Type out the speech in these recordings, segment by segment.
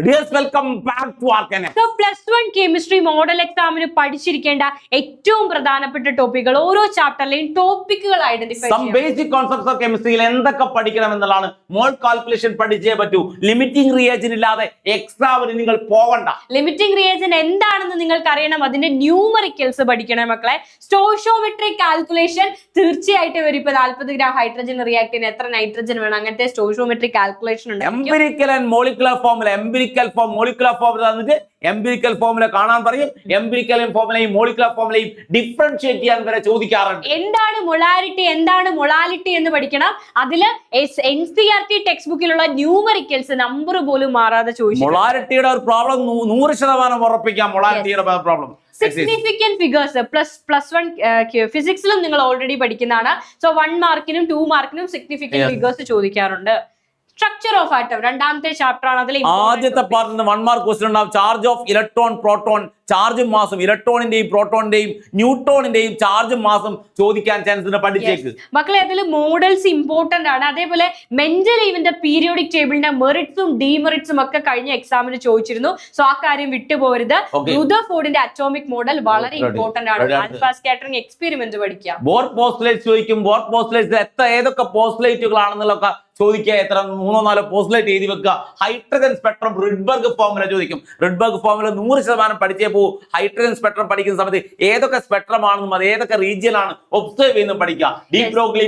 Dears, welcome back to our channel. So +1 chemistry model എക്സാമിന് പഠിച്ചിരിക്കേണ്ട ഏറ്റവും പ്രധാനപ്പെട്ട ടോപ്പിക്കുകൾ ഓരോ ചാപ്റ്ററിലെയും ടോപ്പിക്കുകൾ identify Some basic concepts of chemistry എന്തൊക്കെ പഠിക്കണം എന്നുള്ളതാണ്. മോൾ കാൽക്കുലേഷൻ പഠിച്ചേ പറ്റൂ. ലിമിറ്റിംഗ് റിയേജൻ ഇല്ലാതെ എക്സാമിന് നിങ്ങൾ പോകണ്ട. ലിമിറ്റിംഗ് റിയേജൻ എന്താണെന്ന് നിങ്ങൾക്ക് അറിയണം. അതിന്റെ ന്യൂമറിക്കൽസ് പഠിക്കണം മക്കളെ. സ്റ്റോയിഷിയോമെട്രിക് കാൽക്കുലേഷൻ തീർച്ചയായിട്ടും വരും. ഇപ്പൊ 40 ഗ്രാം ഹൈഡ്രജൻ റിയാക്ട് ചെയ്യാൻ എത്ര നൈട്രജൻ വേണം, അങ്ങനത്തെ സ്റ്റോയിഷിയോമെട്രിക് കാൽക്കുലേഷൻ ഉണ്ട്. Empirical and molecular formula, molecular formula തന്നിട്ട് എംപിരിക്കൽ ഫോർമുല കാണാൻ പറയും. എംപിരിക്കൽ ഫോർമുലയും മോളിക്കുലർ ഫോർമുലയും ഡിഫറൻഷിയേറ്റ് ചെയ്യാൻ വരെ ചോദിക്കാറുണ്ട്. എന്താണ് മൊളാരിറ്റി, എന്താണ് മൊളാലിറ്റി എന്ന് പഠിക്കണം. അതില് NCERT ടെക്സ്റ്റ് ബുക്കിലുള്ള ന്യൂമറിക്കൽസ് നമ്പർ പോലും മാറാതെ ചോദിച്ചു. മൊളാരിറ്റിയുടെ ഒരു പ്രോബ്ലം 100% ഉറപ്പിക്കാം. മൊളാരിറ്റിയുടെ പ്രോബ്ലം സിഗ്നിഫിക്കന്റ് ഫിഗേഴ്സ് +1 ഫിസിക്സിലും നിങ്ങൾ ഓൾറെഡി പഠിക്കുന്നതാണ്. സോ 1 മാർക്കിനും 2 മാർക്കിനും സിഗ്നിഫിക്കന്റ് ഫിഗേഴ്സ് ചോദിക്കാറുണ്ട്. സ്ട്രക്ചർ ഓഫ് ആറ്റം രണ്ടാമത്തെ ചാപ്റ്റർ ആണ്. അതിൽ ആദ്യത്തെ പാർട്ടിന് 1 മാർക്ക് ക്വസ്റ്റ്യൻ ഉണ്ടാവും. ചാർജ് ഓഫ് ഇലക്ട്രോൺ, പ്രോട്ടോൺ, ചാർജും മാസും, ഇലക്ട്രോണിന്റെയും പ്രോട്ടോണിന്റെയും ന്യൂട്രോണിന്റെയും ചാർജും മാസും ചോദിക്കാൻ ചാൻസ് ഉണ്ട്. പഠിച്ചേക്ക് മക്കളെ. അതിൽ മോഡൽസ് ഇമ്പോർട്ടന്റ് ആണ്. അതേപോലെ മെൻഡലീവിന്റെ പീരിയോഡിക് ടേബിളിന്റെ മെറിറ്റ്സും ഡീമെറിറ്റ്സും ഒക്കെ കഴിഞ്ഞ എക്സാമിന് ചോദിച്ചിരുന്നു. സോ ആ കാര്യം വിട്ടുപോകരുത്. റുദർഫോർഡിന്റെ അറ്റോമിക് മോഡൽ വളരെ ഇമ്പോർട്ടന്റ് ആണ്. ആൽഫ സ്കാറ്ററിംഗ് എക്സ്പെരിമെന്റ് പഠിക്കാം. ബോർ പോസ്റ്റ്ലേറ്റ് ചോദിക്കും. ബോർ പോസ്റ്റ്ലേറ്റ് ഏതൊക്കെ പോസ്റ്റ്ലേറ്റുകളാണെന്നുള്ളൊക്കെ ചോദിക്കുക. എത്ര 3-4 പോസ്റ്റ്ലേറ്റ് എഴുതി വെക്കുക. ഹൈഡ്രജൻ സ്പെക്ട്രം റിഡ്ബർഗ് ഫോർമുല ചോദിക്കും. റിഡ്ബർഗ് ഫോർമുല 100% പഠിച്ചേ പോകും. ഹൈഡ്രജൻ സ്പെക്ട്രം പഠിക്കുന്ന സമയത്ത് ഏതൊക്കെ സ്പെക്ട്രം ആണെന്നും അത് ഏതൊക്കെ റീജിയൻ ആണ് ഒബ്സർവ് ചെയ്യുന്നത് പഠിക്കുക. ഡീപ് ബ്രോഗ്ലി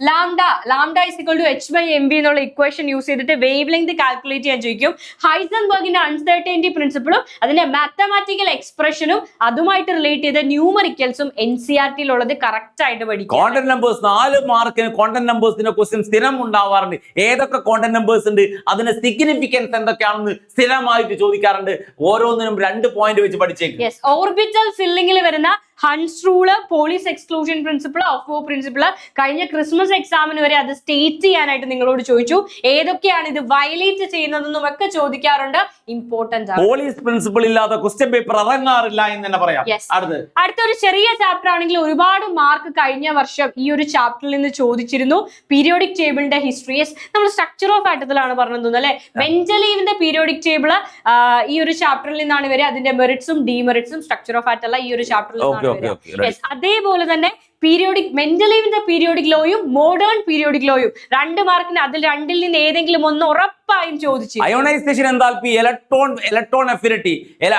ലാംഡ h/mv എന്നുള്ള ഇക്വേഷൻ യൂസ് ചെയ്തിട്ട് വേവ് ലെങ്ത് കാൽക്കുലേറ്റ് ചെയ്യാൻ ചോദിക്കും. ഹൈസൻബർഗിന്റെ അൺസർട്ടനിറ്റി പ്രിൻസിപ്പിളും അതിന്റെ മാത്തമാറ്റിക്കൽ എക്സ്പ്രഷനും അതുമായിട്ട് റിലേറ്റ് ചെയ്ത ന്യൂമറിക്കൽസും NCERT ഉള്ളത് കറക്റ്റ് ആയിട്ട് പഠിക്കും. കോണ്ടന്റ് നമ്പേഴ്സ് 4 മാർക്കിന് കോണ്ടന്റ് നമ്പേഴ്സിന്റെ ക്വസ്റ്റ്യൻ സ്ഥിരം ഉണ്ടാവാറുണ്ട്. ഏതൊക്കെ കോണ്ടന്റ് നമ്പേഴ്സ് ഉണ്ട്, അതിന്റെ സിഗ്നിഫിക്കൻസ് എന്തൊക്കെയാണെന്ന് സ്ഥിരമായിട്ട് ചോദിക്കാറുണ്ട്. ഓരോന്നിനും 2 പോയിന്റ് വെച്ച് പഠിച്ചേക്കും. ഓർബിറ്റൽ ഫില്ലിംഗിൽ വരുന്ന Hund's rule, police exclusion principle, of principle കഴിഞ്ഞ ക്രിസ്മസ് എക്സാമിന് വരെ അത് സ്റ്റേറ്റ് ചെയ്യാനായിട്ട് നിങ്ങളോട് ചോദിച്ചു. ഏതൊക്കെയാണ് ഇത് വയലേറ്റ് ചെയ്യുന്നതെന്നും ഒക്കെ ചോദിക്കാറുണ്ട്. ഇമ്പോർട്ടന്റ് ആണ്. പോലീസ് പ്രിൻസിപ്പിൾ ഇല്ലാതെ ക്വസ്റ്റ്യൻ പേപ്പർ ഇറങ്ങാറില്ല എന്ന് തന്നെ പറയാം. അടുത്തൊരു ചെറിയ ചാപ്റ്റർ ആണെങ്കിൽ ഒരുപാട് മാർക്ക് കഴിഞ്ഞ വർഷം ഈ ഒരു ചാപ്റ്ററിൽ നിന്ന് ചോദിച്ചിരുന്നു. പീരിയോഡിക് ടേബിളിന്റെ ഹിസ്റ്ററി. നമ്മൾ സ്ട്രക്ചർ ഓഫ് ആറ്റത്തിലാണ് പറഞ്ഞത് അല്ലെ. മെൻഡലീവിന്റെ പീരിയോഡിക് ടേബിൾ ഈ ഒരു ചാപ്റ്ററിൽ നിന്നാണ് വരെ. അതിന്റെ മെറിറ്റ്സും ഡീമെറിറ്റ്സും സ്ട്രക്ചർ ഓഫ് ആറ്റല്ല ഈ ഒരു ചാപ്റ്ററിൽ നിന്നാണ്. അതേപോലെ തന്നെ മെൻഡലീവിന്റെ പീരിയോഡിക് ലോയും മോഡേൺ പീരിയോഡിക് ലോയും 2 മാർക്കിന് അതിൽ രണ്ടിൽ നിന്ന് ഏതെങ്കിലും ഒന്ന് ഉറപ്പായും ചോദിച്ചു. Ionisation enthalpy, electron affinity,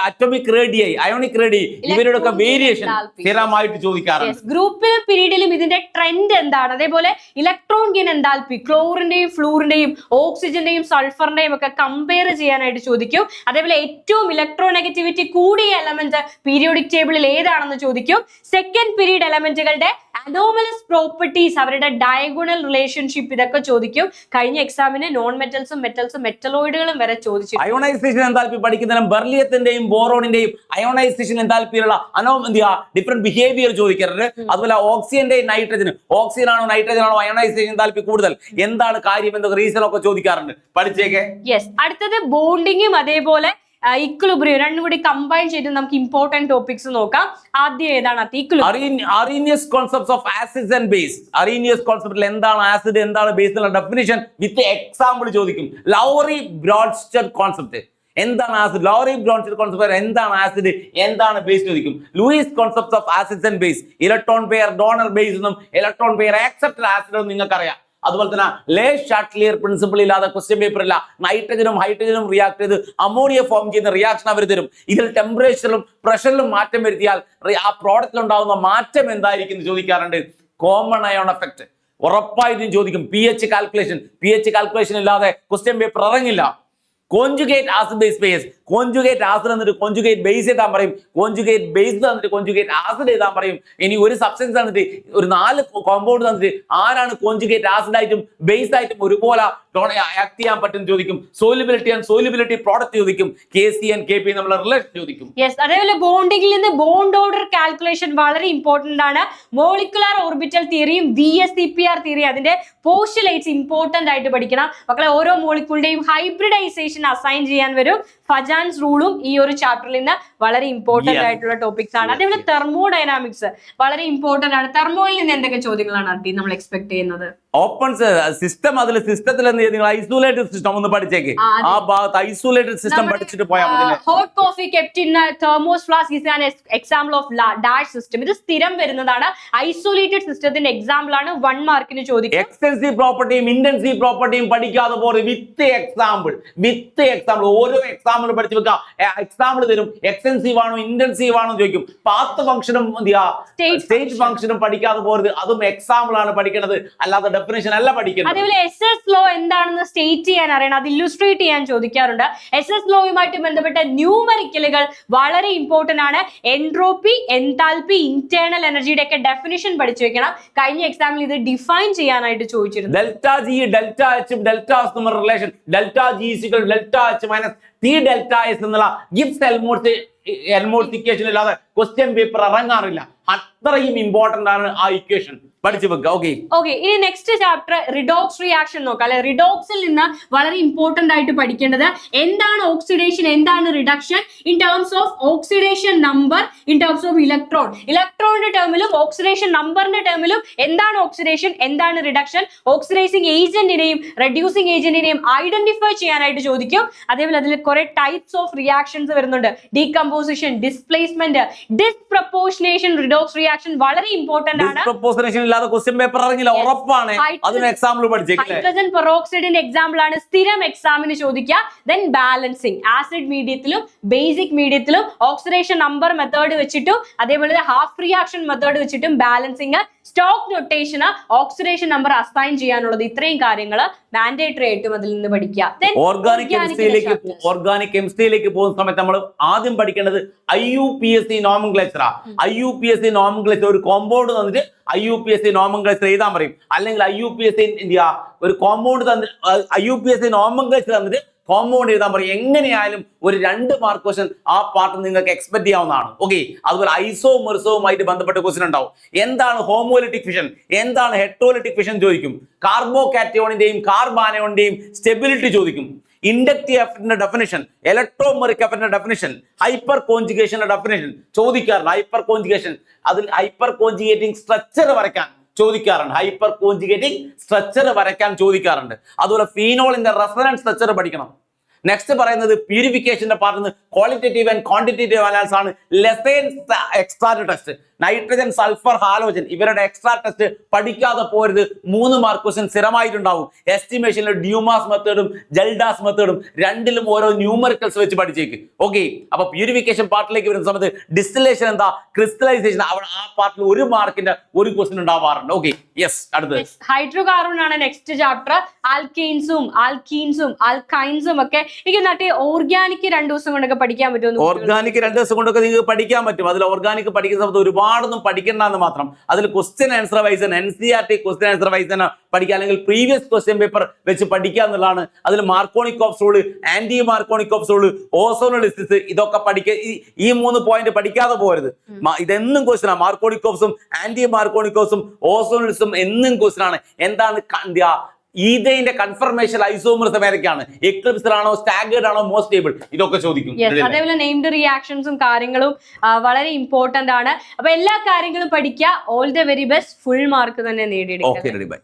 atomic radii, ionic radii ഇവരുടെ വേരിയേഷൻ സ്ഥിരമായിട്ട് ചോദിക്കാറുണ്ട്. ഗ്രൂപ്പിലും പീരീഡിലും ഇതിന്റെ ട്രെൻഡ് എന്താണ്, അതേപോലെ ഇലക്ട്രോൺ ഗെയിൻ എന്താൽപി, ക്ലോറിന്റെയും ഫ്ലൂറിന്റെയും ഓക്സിജന്റെയും സൾഫറിന്റെയും ഒക്കെ കമ്പയർ ചെയ്യാനായിട്ട് ചോദിക്കും. അതേപോലെ ഏറ്റവും ഇലക്ട്രോ നെഗറ്റിവിറ്റി കൂടിയ എലമെന്റ് പീരിയോഡിക് ടേബിളിൽ ഏതാണെന്ന് ചോദിക്കും. സെക്കൻഡ് പീരീഡ് എലമെന്റുകളുടെ അനോമലസ് പ്രോപ്പർട്ടീസ്, അവരുടെ ഡയഗണൽ റിലേഷൻഷിപ്പ് ഇതൊക്കെ ചോദിക്കും. കഴിഞ്ഞ എക്സാമിന് നോൺ മെറ്റൽസും മെറ്റൽസും മെറ്റലോയിഡുകളും വരെ ചോദിച്ചു. അയോണൈസേഷൻ എന്താൽപി പഠിക്കുന്നതിനും ബെർലിയത്തിന്റെയും ബോറോണിന്റെയും അയോണൈസേഷൻ എന്താൽപിയിലുള്ള ഡിഫറെന്റ് ബിഹേവിയർ ചോദിക്കാറുണ്ട്. അതുപോലെ ഓക്സിജന്റെയും നൈട്രജനും, ഓക്സിജൻ ആണോ നൈട്രജൻ ആണോ അയോണൈസേഷൻ എന്താൽപി കൂടുതൽ, എന്താണ് കാര്യം, എന്തൊക്കെ റീസൺ ഒക്കെ ചോദിക്കാറുണ്ട്. പഠിച്ചേക്കെ. അടുത്തത് ബോണ്ടിങ്ങും അതേപോലെ ഇക്വിലിബ്രിയം രണ്ടും കൂടി കമ്പൈൻ ചെയ്ത് നമുക്ക് ഇമ്പോർട്ടന്റ് ടോപ്പിക്സ് നോക്കാം. ആദ്യം ഏതാണ് Arrhenius concepts of acids and base. Arrhenius കോൺസെപ്റ്റിൽ എന്താണ് ആസിഡ്, എന്താണ് ബേസ് എന്നുള്ള ഡെഫിനിഷൻ വിത്ത് എക്സാമ്പിൾ ചോദിക്കും. ലൗറി ബ്രോഡ്സ്റ്റഡ് കോൺസെപ്റ്റ് എന്താണ് ആസിഡ്, ലൗറി ബ്രോഡ്സ്റ്റഡ് കോൺസെപ്റ്റ് എന്താണ് ആസിഡ്, എന്താണ് ബേസ് ചോദിക്കും. Lewis concepts of acids and base, electron pair donor base എന്നും ഇലക്ട്രോൺ പെയർ ആക്സെപ്റ്റഡ് ആസിഡ് എന്നും നിങ്ങൾക്കറിയാം. അതുപോലെ തന്നെ ലേ ഷാട്ട്ലിയർ പ്രിൻസിപ്പിൾ ഇല്ലാതെ ക്വസ്റ്റ്യൻ പേപ്പർ ഇല്ല. നൈട്രജനും ഹൈഡ്രജനും റിയാക്ട് ചെയ്ത് അമോണിയ ഫോം ചെയ്യുന്ന റിയാക്ഷൻ അവർ തരും. ഇതിൽ ടെമ്പറേച്ചറിലും പ്രഷറിലും മാറ്റം വരുത്തിയാൽ ആ പ്രോഡക്റ്റിൽ ഉണ്ടാകുന്ന മാറ്റം എന്തായിരിക്കും എന്ന് ചോദിക്കാറുണ്ട്. കോമൺ അയോൺ എഫക്ട് ഉറപ്പായിട്ടും ചോദിക്കും. pH കാൽക്കുലേഷൻ ഇല്ലാതെ ക്വസ്റ്റ്യൻ പേപ്പർ ഇറങ്ങില്ല. Conjugate acid base pairs, conjugate acid എന്നിട്ട് കോഞ്ചുഗേറ്റ് ബേസ് എഴുതാൻ പറയും. കോഞ്ചുഗേറ്റ് ബേസ് തന്നിട്ട് കോഞ്ചുഗേറ്റ് ആസിഡ് എഴുതാൻ പറയും. ഇനി ഒരു സബ്സ്റ്റൻസ് തന്നിട്ട് ഒരു 4 കോമ്പൗണ്ട് തന്നിട്ട് ആരാണ് കോഞ്ചുഗേറ്റ് ആസിഡ് ആയിട്ടും ബേസ് ആയിട്ടും ഒരുപോലെ ആക്ട് ചെയ്യാൻ പറ്റും ചോദിക്കും. സോലിബിലിറ്റി ആൻഡ് സോലിബിലിറ്റി പ്രോഡക്റ്റ് ചോദിക്കും. KC ആൻഡ് KP നമ്മളെ റിലേഷൻ ചോദിക്കും. അതേപോലെ ബോണ്ടിങ്ങിൽ നിന്ന് ബോണ്ട് ഓർഡർ കാൽക്കുലേഷൻ വളരെ ഇമ്പോർട്ടന്റ് ആണ്. മോളിക്കുലർ ഓർബിറ്റൽ തിയറിയും VSEPR തിയറി അതിന്റെ പോസ്റ്റുലേറ്റ്സ് ഇമ്പോർട്ടന്റ് ആയിട്ട് പഠിക്കണം മക്കളെ. ഓരോ മോളിക്യൂളിന്റെയും ഹൈബ്രിഡൈസേഷൻ അസൈൻ ചെയ്യാൻ വരും. ഫജാൻസ് റൂളും ഈ ഒരു ചാപ്റ്ററിൽ നിന്ന് വളരെ ഇമ്പോർട്ടന്റ് ആയിട്ടുള്ള ടോപ്പിക്സ് ആണ്. അതേപോലെ തെർമോഡൈനാമിക്സ് വളരെ ഇമ്പോർട്ടന്റ് ആണ്. തെർമോയിൽ നിന്ന് എന്തൊക്കെ ചോദ്യങ്ങളാണ് നമ്മൾ എക്സ്പെക്ട് ചെയ്യുന്നത്? ഓപ്പൺ സിസ്റ്റം, അതിൽ സിസ്റ്റത്തിൽ എന്ത് ചെയ്യും, നിങ്ങൾ ഐസൊലേറ്റഡ് സിസ്റ്റം ഒന്ന് പഠിച്ചേക്ക്. ആ ഭാഗത്ത് ഐസൊലേറ്റഡ് സിസ്റ്റം പഠിച്ചിട്ട് പോയാൽ മതി. Hot coffee kept in thermos flask is an example of dash system. ഇത് സ്ഥിരം വരുന്നതാണ്. ഐസൊലേറ്റഡ് സിസ്റ്റത്തിന്റെ എക്സാമ്പിൾ ആണ്. 1 മാർക്കിന് ചോദിക്കും. എക്സ്റ്റൻസീവ് പ്രോപ്പർട്ടിയും ഇന്റൻസീവ് പ്രോപ്പർട്ടിയും പഠിക്കാതെ പോലെ വിത്ത് എക്സാമ്പിൾ ഓരോ എക്സാമ്പിൾ പഠിച്ചു വെക്കാം. എക്സാമ്പിൾ തരും, എക്സ്റ്റൻസീവ് ആണോ ഇന്റൻസീവ് ആണോ ചോദിക്കും. പാത്ത് ഫംഗ്ഷനും സ്റ്റേറ്റ് ഫംഗ്ഷനും പഠിക്കാതെ പോരുത്. അതും എക്സാമ്പിൾ ആണ് പഠിക്കുന്നത്, അല്ലാതെ ഡെഫിനേഷൻ അല്ല പഠിക്കുന്നത്. അതേപോലെ SS ലോ എന്താണെന്ന് സ്റ്റേറ്റ് ചെയ്യാൻ അറിയണം, അത് ഇല്ലുസ്ട്രേറ്റ് ചെയ്യാൻ ചോദിക്കാറുണ്ട്. SS ലോയുമായിട്ട് ബന്ധപ്പെട്ട ന്യൂമറിക്കലുകൾ വളരെ ഇമ്പോർട്ടന്റ് ആണ്. എൻട്രോപ്പി, എൻതാൽപ്പി, ഇന്റേണൽ എനർജിയുടെ ഒക്കെ ഡെഫിനിഷൻ പഠിച്ചു വെക്കണം. കഴിഞ്ഞ എക്സാമിൽ ഇത് ഡിഫൈൻ ചെയ്യാനായിട്ട് ചോദിച്ചിരുന്നു. Delta G, delta H, delta S തമ്മിലുള്ള relation, delta G equal delta H minus T delta S എന്നുള്ള ഗിബ്സ് എൽമോർട്സ് ഇക്വേഷൻ ഇല്ലാതെ ക്വസ്റ്റ്യൻ പേപ്പർ ഇറങ്ങാറില്ല. അത്രയും ഇമ്പോർട്ടന്റ് ആണ് ആ ഇക്വേഷൻ, പഠിച്ചു വെക്കുക. ഓക്കെ, ഇനി നെക്സ്റ്റ് ചാപ്റ്റർ റിഡോക്സ് റിയാക്ഷൻ നോക്കാം അല്ലെ. റിഡോക്സിൽ നിന്ന് വളരെ ഇമ്പോർട്ടന്റ് ആയിട്ട് പഠിക്കേണ്ടത് എന്താണ് ഓക്സിഡേഷൻ, എന്താണ് reduction in terms of oxidation number, in terms of electron. ഇലക്ട്രോണിന്റെ ടേമിലും ഓക്സിഡേഷൻ നമ്പറിന്റെ ടേമിലും എന്താണ് ഓക്സിഡേഷൻ, എന്താണ് റിഡക്ഷൻ, ഓക്സിഡൈസിങ് ഏജന്റിനെയും റെഡ്യൂസിങ് ഏജന്റിനെയും ഐഡന്റിഫൈ ചെയ്യാനായിട്ട് ചോദിക്കും. അതേപോലെ അതിൽ കുറെ ടൈപ്സ് ഓഫ് റിയാക്ഷൻസ് വരുന്നുണ്ട്. Decomposition, displacement, disproportionation, redox reaction വളരെ ഇമ്പോർട്ടന്റ് ആണ്. ഡിസ്പ്രപ്പോർഷനേഷൻ ഇല്ലാതെ ക്വസ്റ്റ്യൻ പേപ്പർ ഇറങ്ങില്ല, ഉറപ്പാണ്. അതിന് എക്സാമ്പിൾ പഠിച്ചേക്കില്ലേ. ഹൈഡ്രജൻ പെറോക്സൈഡിന്റെ എക്സാമ്പിൾ ആണ് സ്ഥിരം എക്സാമിന് ചോദിക്കുക. ദെൻ ബാലൻസിങ്, ആസിഡ് മീഡിയത്തിലും ബേസിക് മീഡിയത്തിലും ഓക്സിഡേഷൻ നമ്പർ മെത്തേഡ് വെച്ചിട്ടും അതേപോലെ ഹാഫ് റിയാക്ഷൻ മെത്തേഡ് വെച്ചിട്ടും ബാലൻസിങ്, സ്റ്റോക്ക് നൊട്ടേഷന് ഓക്സിഡേഷൻ നമ്പർ അസൈൻ ചെയ്യാനുള്ളത്, ഇത്രയും കാര്യങ്ങൾ മാൻഡേറ്ററി ആയിട്ടും അതിൽ നിന്ന് പഠിക്കുക. ഓർഗാനിക് കെമിസ്ട്രിയിലേക്ക് പോകുന്ന സമയത്ത് നമ്മൾ ആദ്യം പഠിക്കേണ്ടത് IUPAC നോമൻക്ലേച്ചർ. IUPAC നോമൻക്ലേച്ചർ ഒരു കോമ്പൗണ്ട് തന്നിട്ട് IUPAC നോമൻക്ലേച്ചർ എഴുതാൻ പറയും. അല്ലെങ്കിൽ IUPAC ഒരു കോമ്പൗണ്ട് തന്നിട്ട് IUPAC നോമൻക്ലേച്ചർ തന്നിട്ട് കോമ്പൗണ്ട് എഴുതാൻ പറയും. എങ്ങനെയായാലും ഒരു 2 മാർക്ക് ക്വസ്റ്റൻ ആ പാർട്ട് നിങ്ങൾക്ക് എക്സ്പെക്ട് ചെയ്യാവുന്നതാണ്. അതുപോലെ ഐസോമെറിസവുമായിട്ട് ബന്ധപ്പെട്ട ക്വസ്റ്റൻ ഉണ്ടാവും. എന്താണ് ഹോമോലിറ്റിക് ഫിഷൻ, എന്താണ് ഹെറ്ററോലിറ്റിക് ഫിഷൻ ചോദിക്കും. കാർബോകാറ്റയോണിന്റെയും കാർബാനയോണിന്റെയും സ്റ്റെബിലിറ്റി ചോദിക്കും. ഇൻഡക്റ്റീവ് എഫക്റ്റിന്റെ ഡെഫിനിഷൻ, ഇലക്ട്രോമെറിക് എഫക്റ്റിന്റെ ഡെഫിനിഷൻ, ഹൈപ്പർ കോൺജുഗേഷന്റെ ഡെഫിനിഷൻ ചോദിക്കാറുണ്ട്. ഹൈപ്പർ കോൺജുഗേഷൻ, അതിൽ ഹൈപ്പർ കോൺജുഗേറ്റിംഗ് സ്ട്രക്ചർ വരയ്ക്കാൻ ചോദിക്കാറുണ്ട്. ഹൈപ്പർ കോൺജുഗേറ്റിംഗ് സ്ട്രക്ചർ വരയ്ക്കാൻ ചോദിക്കാറുണ്ട്. അതുപോലെ ഫീനോളിന്റെ റെസൊണൻസ് സ്ട്രക്ചർ പഠിക്കണം. നെക്സ്റ്റ് പറയുന്നത് പ്യൂരിഫിക്കേഷന്റെ part qualitative and quantitative analysis ആണ്. Lassaigne's extract test, nitrogen, sulphur, halogen ഇവരുടെ എക്സ്ട്രാ ടെസ്റ്റ് പഠിക്കാതെ പോരുത്. 3 മാർക്ക് ക്വസ്റ്റ്യൻ സ്ഥിരമായിട്ടുണ്ടാവും. എസ്റ്റിമേഷനിൽ ഡ്യൂമാസ് മെത്തേഡും ജൽഡാസ് മെത്തേഡും രണ്ടിലും ഓരോ ന്യൂമറിക്കൽസ് വെച്ച് പഠിച്ചേക്ക്. അപ്പൊ പ്യൂരിഫിക്കേഷൻ പാർട്ടിലേക്ക് വരുന്ന സമയത്ത് ഡിസ്റ്റിലേഷൻ എന്താ, ക്രിസ്റ്റലൈസേഷൻ, അവിടെ ആ പാർട്ടിൽ 1 മാർക്കിന്റെ ഒരു ക്വസ്റ്റ്യൻ ഉണ്ടാവാറുണ്ട്. അടുത്തത് ഹൈഡ്രോ കാർബൺ ആണ് നെക്സ്റ്റ് ചാപ്റ്റർ. ആൽക്കെയിൻസും ആൽക്കീൻസും ആൽക്കൈൻസും ഒക്കെ എനിക്ക് നട്ടി ഓർഗാനിക് 2 ദിവസം കൊണ്ടൊക്കെ പഠിക്കാൻ പറ്റും. ഓർഗാനിക് 2 ദിവസം കൊണ്ടൊക്കെ നിങ്ങൾക്ക് പഠിക്കാൻ പറ്റും. അതിൽ ഓർഗാനിക് പഠിക്കുന്ന സമയത്ത് ഒരുപാടൊന്നും പഠിക്കേണ്ടെന്ന് മാത്രം. അതിൽ question answer wise NCERT question answer wise തന്നെ പഠിക്കുക, അല്ലെങ്കിൽ പ്രീവിയസ് ക്വസ്റ്റ്യൻ പേപ്പർ വെച്ച് പഠിക്കുക എന്നുള്ളതാണ്. അതിൽ Markovnikov rule, anti Markovnikov rule, ozonolysis ഇതൊക്കെ പഠിക്കുക. ഈ 3 പോയിന്റ് പഠിക്കാതെ പോരുത്. ഇതെന്നും ക്വസ്റ്റ്യൻ ആണ്. മാർക്കോണിക്കോഫ്സും ആന്റി മാർക്കോണിക്കോഫ്സും ഓസോണോളിസും എന്നും ക്വസ്റ്റ്യൻ ആണ്. എന്താണ് ഈഥൈന്റെ കൺഫർമേഷൻ ഐസോമർസ് ഏതൊക്കെയാണ്, എക്ലിപ്സ് ആണോ, സ്റ്റാഗേർഡ് ആണോ, മോസ്റ്റ് സ്റ്റേബിൾ, ഇതൊക്കെ ചോദിക്കും. അതേപോലെ നെയിംഡ് റിയാക്ഷൻസും കാര്യങ്ങളും വളരെ ഇമ്പോർട്ടന്റ് ആണ്. അപ്പൊ എല്ലാ കാര്യങ്ങളും പഠിക്കുക. All the very best. Full mark തന്നെ നേടിയെടുക്കുക. Okay, by.